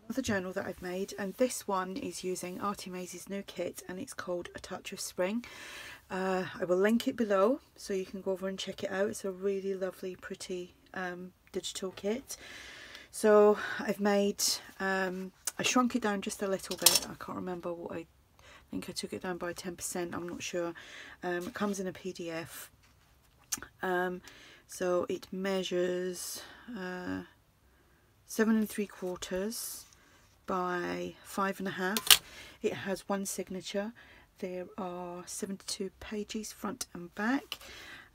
Another journal that I've made, and this one is using ARTYmaze's new kit, and it's called A Touch of Spring. I will link it below so you can go over and check it out. It's a really lovely, pretty digital kit. So I've made, I shrunk it down just a little bit. I can't remember what I think I took it down by 10%, I'm not sure. It comes in a PDF. So it measures 7 3/4 by 5.5. It has one signature. There are 72 pages front and back,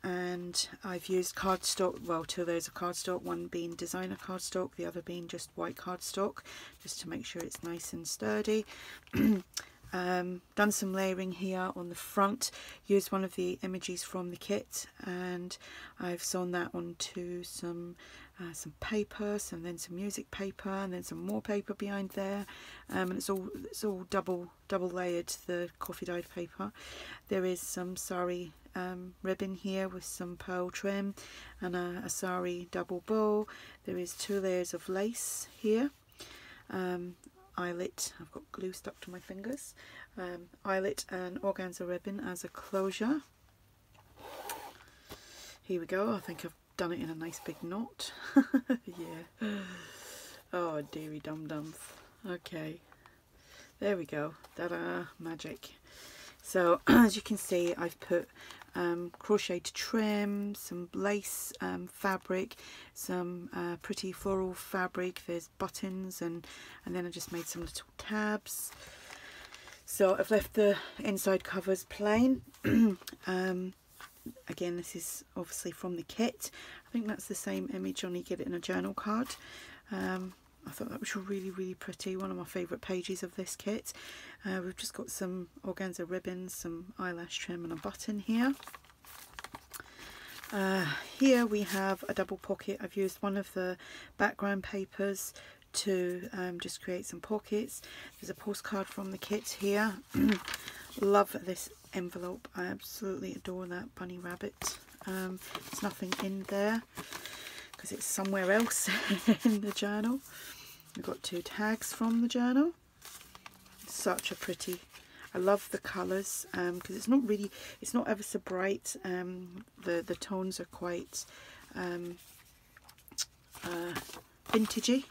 and I've used cardstock, well, two layers of cardstock, one being designer cardstock, the other being just white cardstock, just to make sure it's nice and sturdy. Done some layering here on the front, used one of the images from the kit, and I've sewn that onto some paper, and then some music paper, and then some more paper behind there, and it's all double layered, the coffee dyed paper. There is some sari ribbon here with some pearl trim and a sari double bow. There is 2 layers of lace here. Eyelet, I've got glue stuck to my fingers, eyelet and organza ribbon as a closure. Here we go. I think I've done it in a nice big knot. Yeah. Oh dearie dum dums. Okay, there we go. Ta-da, magic. So as you can see, I've put crocheted trim, some lace fabric, some pretty floral fabric. There's buttons, and then I just made some little tabs. So I've left the inside covers plain. Again, this is obviously from the kit. I think that's the same image, only get it in a journal card. I thought that was really pretty, one of my favourite pages of this kit. We've just got some organza ribbons, some eyelash trim and a button here. Here we have a double pocket. I've used one of the background papers to just create some pockets. There's a postcard from the kit here. Love this envelope. I absolutely adore that bunny rabbit. There's nothing in there because it's somewhere else in the journal. We've got 2 tags from the journal. Such a pretty, I love the colours because it's not ever so bright. The tones are quite vintagey.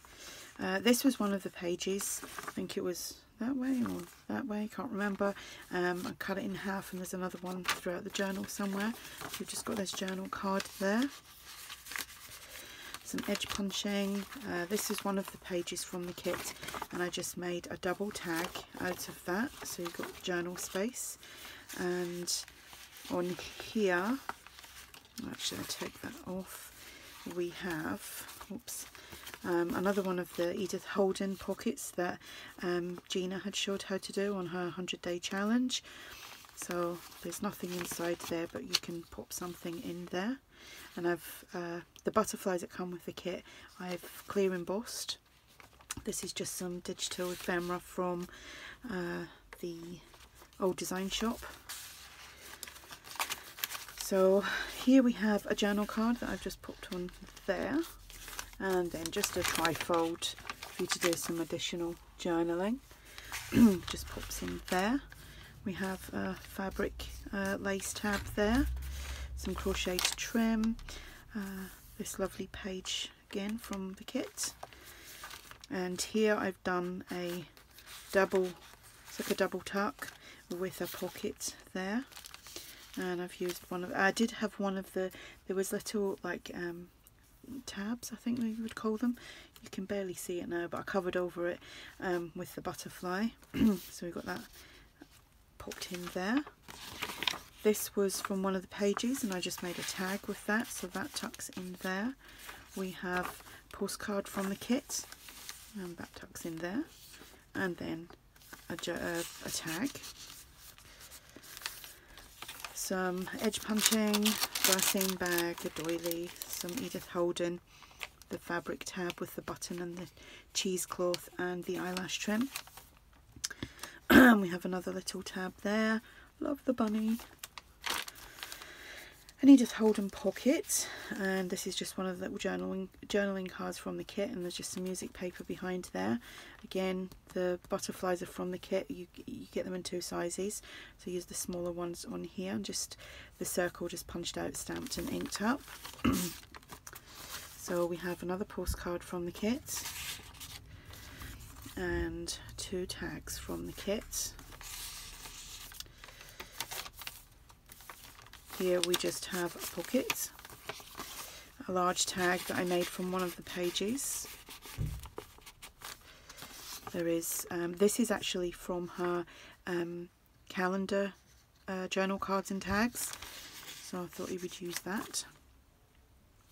This was one of the pages. I think it was that way or that way, can't remember. I cut it in half, and there's another one throughout the journal somewhere. So we've just got this journal card there. Some edge punching. This is one of the pages from the kit, and I just made a double tag out of that, so you've got journal space. And on here, actually I'll take that off, we have, oops, another one of the Edith Holden pockets that Gina had showed how to do on her 100-day challenge. So there's nothing inside there, but you can pop something in there. And I've the butterflies that come with the kit, I've clear embossed. This is just some digital ephemera from the old design shop. So here we have a journal card that I've just popped on there, and then just a trifold for you to do some additional journaling. Just pops in there. We have a fabric lace tab there, some crocheted trim, this lovely page again from the kit, and here I've done a double, it's like a double tuck with a pocket there, and I've used one of, I did have one of the, there was little like tabs, I think we would call them. You can barely see it now, but I covered over it with the butterfly. So we've got that popped in there. This was from one of the pages, and I just made a tag with that, so that tucks in there. We have postcard from the kit, and that tucks in there, and then a tag. Some edge punching, glassine bag, a doily, some Edith Holden, the fabric tab with the button and the cheesecloth and the eyelash trim. We have another little tab there. Love the bunny. an Edith Holden pocket, and this is just one of the little journaling cards from the kit, and there's just some music paper behind there. Again, the butterflies are from the kit. You get them in 2 sizes, so use the smaller ones on here, and just the circle just punched out, stamped and inked up. So we have another postcard from the kit and 2 tags from the kit. Here we just have a pocket, a large tag that I made from one of the pages. There is, this is actually from her calendar journal cards and tags, so I thought we would use that.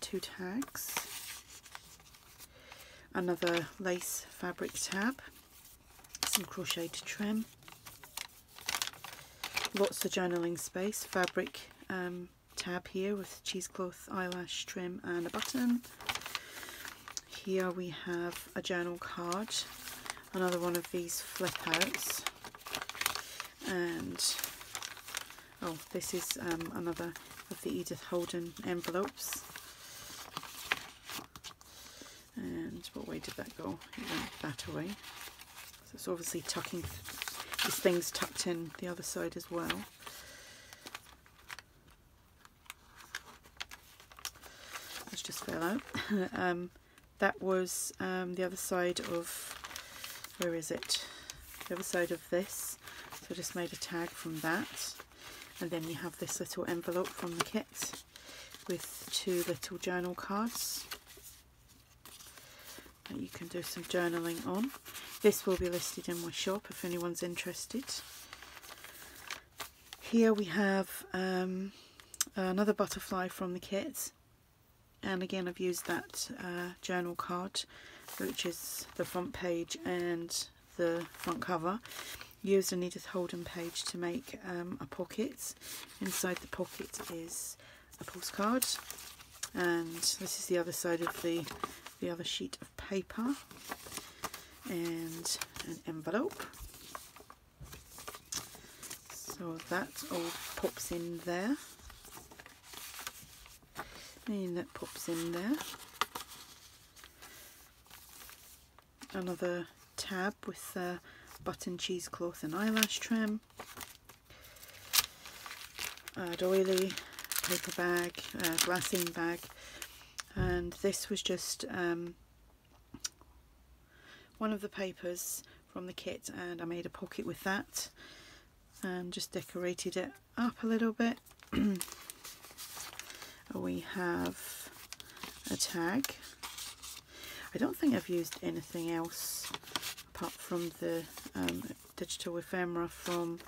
2 tags, another lace fabric tab, some crocheted trim, lots of journaling space, fabric tab here with cheesecloth eyelash trim and a button. Here we have a journal card, another one of these flip outs, and oh, this is another of the Edith Holden envelopes. And what way did that go? It went that way. So it's obviously tucking, this thing's tucked in the other side as well. Let's just fell out. That was the other side of, where is it? The other side of this. So I just made a tag from that. And then you have this little envelope from the kit with 2 little journal cards that you can do some journaling on. This will be listed in my shop if anyone's interested. Here we have another butterfly from the kit, and again I've used that journal card, which is the front page and the front cover. Used an Edith Holden page to make a pocket. Inside the pocket is a postcard, and this is the other side of the other sheet of paper, and an envelope. So that all pops in there, and that pops in there. Another tab with button, cheesecloth and eyelash trim. Doily, paper bag, glassine bag, and this was just one of the papers from the kit, and I made a pocket with that and just decorated it up a little bit. We have a tag. I don't think I've used anything else apart from the digital ephemera from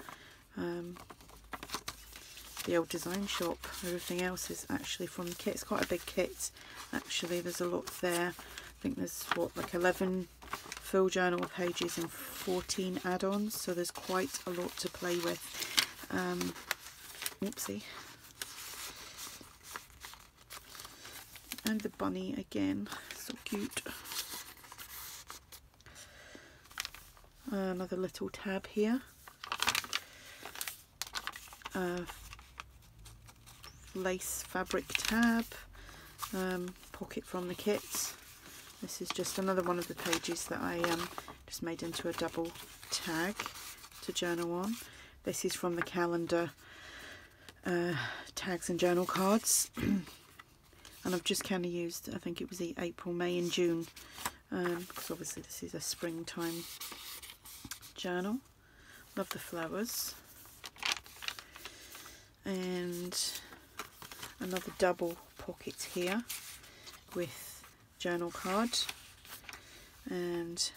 the old design shop. Everything else is actually from the kit. It's quite a big kit actually. There's a lot there. I think there's what, like 11 full journal pages and 14 add-ons, so there's quite a lot to play with. Oopsie. And the bunny again, so cute. Another little tab here. Lace fabric tab, pocket from the kit. This is just another one of the pages that I just made into a double tag to journal on. This is from the calendar tags and journal cards. And I've just kind of used, I think it was the April, May and June, because obviously this is a springtime journal. Love the flowers. And another double pocket here with journal card, and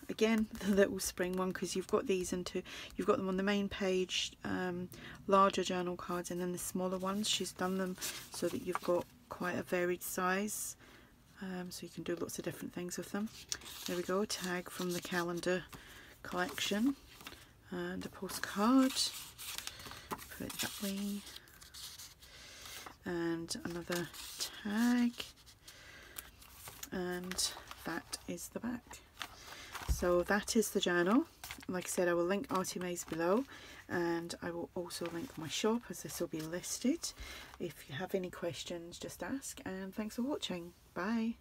again the little spring one, because you've got these into, you've got them on the main page, larger journal cards, and then the smaller ones she's done them so that you've got quite a varied size, so you can do lots of different things with them. There we go, a tag from the calendar collection and a postcard, put it that way, and another tag, and that is the back. So that is the journal. like I said, I will link ARTYmaze below, and I will also link my shop, as this will be listed. If you have any questions, just ask, and thanks for watching. Bye.